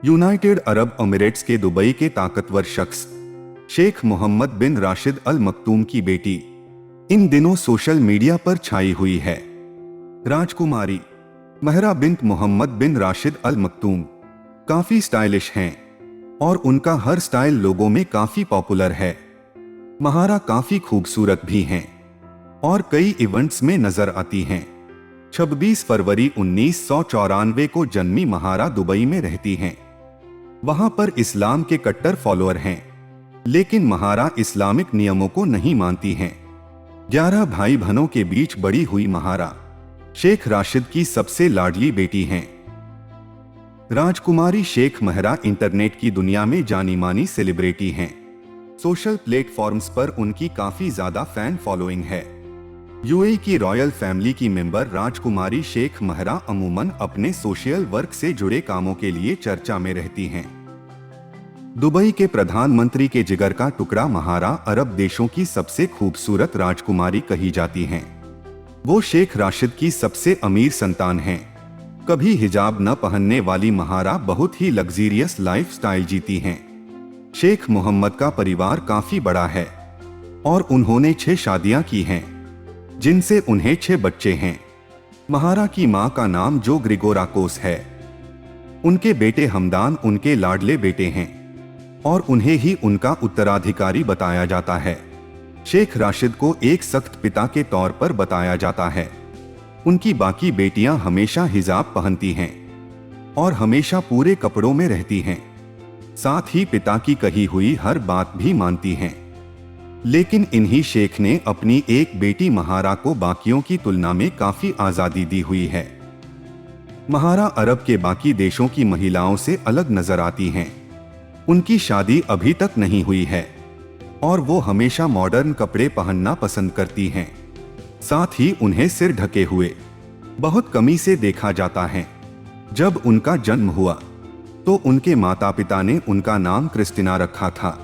United Arab Emirates के Dubai के ताकतवर शख्स शेख मोहम्मद बिन राशिद अल मक्तूम की बेटी इन दिनों सोशल मीडिया पर छाई हुई है। राजकुमारी महरा बिन्त मोहम्मद बिन राशिद अल मक्तूम काफी स्टाइलिश हैं और उनका हर स्टाइल लोगों में काफी पॉपुलर है। महारा काफी खूबसूरत भी हैं और कई इवेंट्स में नजर आती हैं। 26 फरवरी 1994 को जन्मी महारा दुबई में रहती हैं। वहां पर इस्लाम के कट्टर फॉलोअर हैं, लेकिन महारा इस्लामिक नियमों को नहीं मानती हैं। 11 भाई बहनों के बीच बड़ी हुई महारा शेख राशिद की सबसे लाडली बेटी हैं। राजकुमारी शेख महरा इंटरनेट की दुनिया में जानी मानी सेलिब्रिटी हैं। सोशल प्लेटफॉर्म्स पर उनकी काफी ज्यादा फैन फॉलोइंग है। यूएई की रॉयल फैमिली की मेंबर राजकुमारी शेख महरा अमूमन अपने सोशल वर्क से जुड़े कामों के लिए चर्चा में रहती हैं। दुबई के प्रधानमंत्री के जिगर का टुकड़ा महारा अरब देशों की सबसे खूबसूरत राजकुमारी कही जाती हैं। वो शेख राशिद की सबसे अमीर संतान हैं। कभी हिजाब न पहनने वाली महारा बहुत ही लग्जीरियस लाइफस्टाइल जीती हैं। शेख मोहम्मद का परिवार काफी बड़ा है और उन्होंने 6 शादियां की हैं, जिनसे उन्हें 6 बच्चे हैं। महारा की मां का नाम जो ग्रिगोराकोस है। उनके बेटे हमदान उनके लाडले बेटे हैं और उन्हें ही उनका उत्तराधिकारी बताया जाता है। शेख राशिद को एक सख्त पिता के तौर पर बताया जाता है। उनकी बाकी बेटियां हमेशा हिजाब पहनती हैं और हमेशा पूरे कपड़ों में रहती हैं। साथ ही पिता की कही हुई हर बात भी मानती हैं। लेकिन इन्हीं शेख ने अपनी एक बेटी महारा को बाकियों की तुलना में काफी आजादी दी हुई है। महारा अरब के बाकी देशों की महिलाओं से अलग नजर आती हैं। उनकी शादी अभी तक नहीं हुई है और वो हमेशा मॉडर्न कपड़े पहनना पसंद करती हैं। साथ ही उन्हें सिर ढके हुए बहुत कमी से देखा जाता है। जब उनका जन्म हुआ तो उनके माता पिता ने उनका नाम क्रिस्टिना रखा था,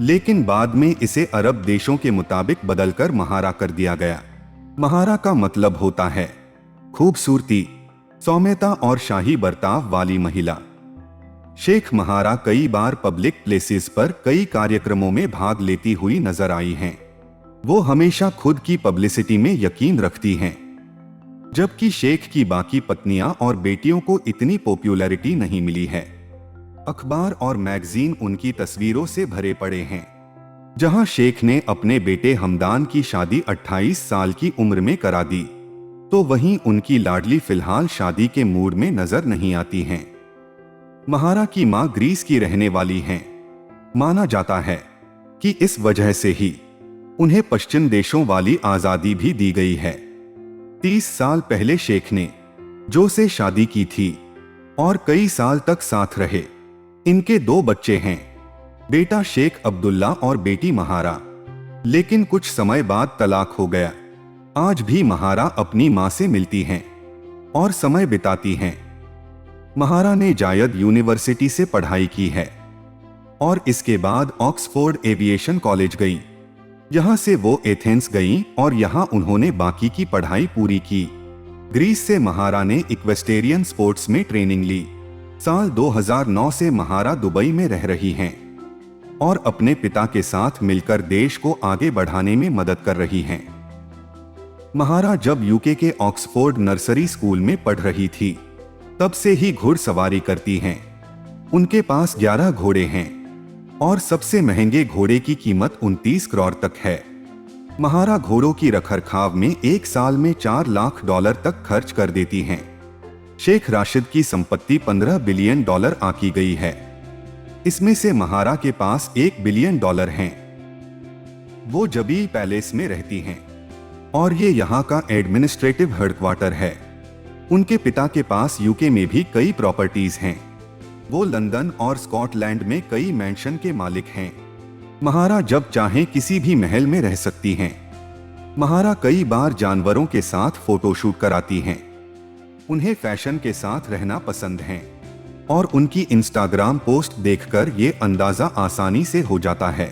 लेकिन बाद में इसे अरब देशों के मुताबिक बदलकर महारा कर दिया गया। महारा का मतलब होता है खूबसूरती, सौम्यता और शाही बर्ताव वाली महिला। शेख महारा कई बार पब्लिक प्लेसेस पर कई कार्यक्रमों में भाग लेती हुई नजर आई हैं। वो हमेशा खुद की पब्लिसिटी में यकीन रखती हैं, जबकि शेख की बाकी पत्नियां और बेटियों को इतनी पॉपुलैरिटी नहीं मिली है। अखबार और मैगजीन उनकी तस्वीरों से भरे पड़े हैं। जहां शेख ने अपने बेटे हमदान की शादी 28 साल की उम्र में करा दी, तो वहीं उनकी लाडली फिलहाल शादी के मूड में नजर नहीं आती हैं। महारा की मां ग्रीस की रहने वाली हैं। माना जाता है कि इस वजह से ही उन्हें पश्चिम देशों वाली आजादी भी दी गई है। 30 साल पहले शेख ने जो से शादी की थी और कई साल तक साथ रहे। इनके 2 बच्चे हैं, बेटा शेख अब्दुल्ला और बेटी महारा, लेकिन कुछ समय बाद तलाक हो गया। आज भी महारा अपनी मां से मिलती हैं और समय बिताती हैं। महारा ने जायद यूनिवर्सिटी से पढ़ाई की है और इसके बाद ऑक्सफोर्ड एविएशन कॉलेज गई। यहां से वो एथेंस गईं और यहां उन्होंने बाकी की पढ़ाई पूरी की। ग्रीस से महारा ने इक्वेस्टेरियन स्पोर्ट्स में ट्रेनिंग ली। साल 2009 से महारा दुबई में रह रही हैं और अपने पिता के साथ मिलकर देश को आगे बढ़ाने में मदद कर रही हैं। महारा जब यूके के ऑक्सफोर्ड नर्सरी स्कूल में पढ़ रही थी, तब से ही घुड़सवारी करती हैं। उनके पास 11 घोड़े हैं और सबसे महंगे घोड़े की कीमत 29 करोड़ तक है। महारा घोड़ों की रखरखाव में एक साल में $4 लाख तक खर्च कर देती हैं। शेख राशिद की संपत्ति $15 बिलियन आंकी गई है। इसमें से महारा के पास $1 बिलियन हैं। वो जबी पैलेस में रहती हैं और ये यहाँ का एडमिनिस्ट्रेटिव हेडक्वार्टर है। उनके पिता के पास यूके में भी कई प्रॉपर्टीज हैं। वो लंदन और स्कॉटलैंड में कई मैंशन के मालिक हैं। महारा जब चाहें किसी भी महल में रह सकती हैं। महारा कई बार जानवरों के साथ फोटोशूट कराती हैं। उन्हें फैशन के साथ रहना पसंद है और उनकी इंस्टाग्राम पोस्ट देखकर ये अंदाजा आसानी से हो जाता है।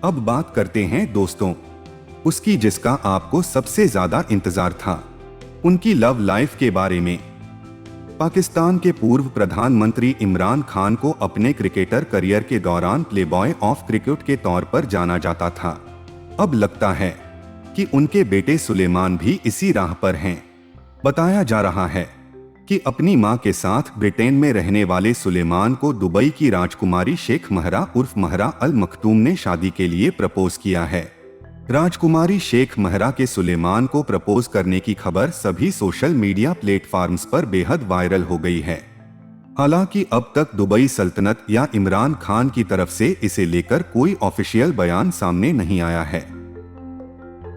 अब बात करते हैं दोस्तों उसकी, जिसका आपको सबसे ज्यादा इंतजार था, उनकी लव लाइफ के बारे में। पाकिस्तान के पूर्व प्रधानमंत्री इमरान खान को अपने क्रिकेटर करियर के दौरान प्लेबॉय ऑफ क्रिकेट के तौर पर जाना जाता था। अब लगता है कि उनके बेटे सुलेमान भी इसी राह पर हैं। बताया जा रहा है कि अपनी मां के साथ ब्रिटेन में रहने वाले सुलेमान को दुबई की राजकुमारी शेख महरा उर्फ महरा अल मखतूम ने शादी के लिए प्रपोज किया है। राजकुमारी शेख महरा के सुलेमान को प्रपोज करने की खबर सभी सोशल मीडिया प्लेटफॉर्म्स पर बेहद वायरल हो गई है। हालांकि अब तक दुबई सल्तनत या इमरान खान की तरफ से इसे लेकर कोई ऑफिशियल बयान सामने नहीं आया है।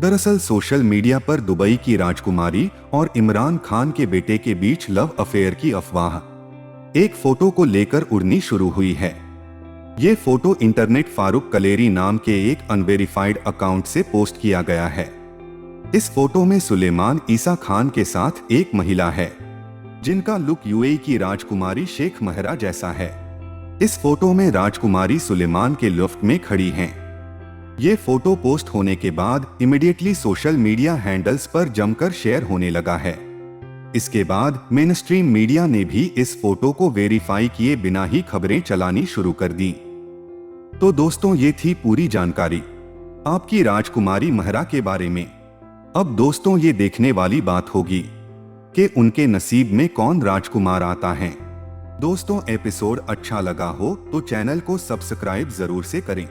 दरअसल सोशल मीडिया पर दुबई की राजकुमारी और इमरान खान के बेटे के बीच लव अफेयर की अफवाह एक फोटो को लेकर उड़नी शुरू हुई है। ये फोटो इंटरनेट फारूक कलेरी नाम के एक अनवेरिफाइड अकाउंट से पोस्ट किया गया है। इस फोटो में सुलेमान ईसा खान के साथ एक महिला है जिनका लुक यूएई की राजकुमारी शेख महरा जैसा है। इस फोटो में राजकुमारी सुलेमान के लिफ्ट में खड़ी हैं। ये फोटो पोस्ट होने के बाद इमीडिएटली सोशल मीडिया हैंडल्स पर जमकर शेयर होने लगा है। इसके बाद मेनस्ट्रीम मीडिया ने भी इस फोटो को वेरीफाई किए बिना ही खबरें चलानी शुरू कर दी। तो दोस्तों, ये थी पूरी जानकारी आपकी राजकुमारी महरा के बारे में। अब दोस्तों, ये देखने वाली बात होगी कि उनके नसीब में कौन राजकुमार आता है। दोस्तों, एपिसोड अच्छा लगा हो तो चैनल को सब्सक्राइब जरूर से करें।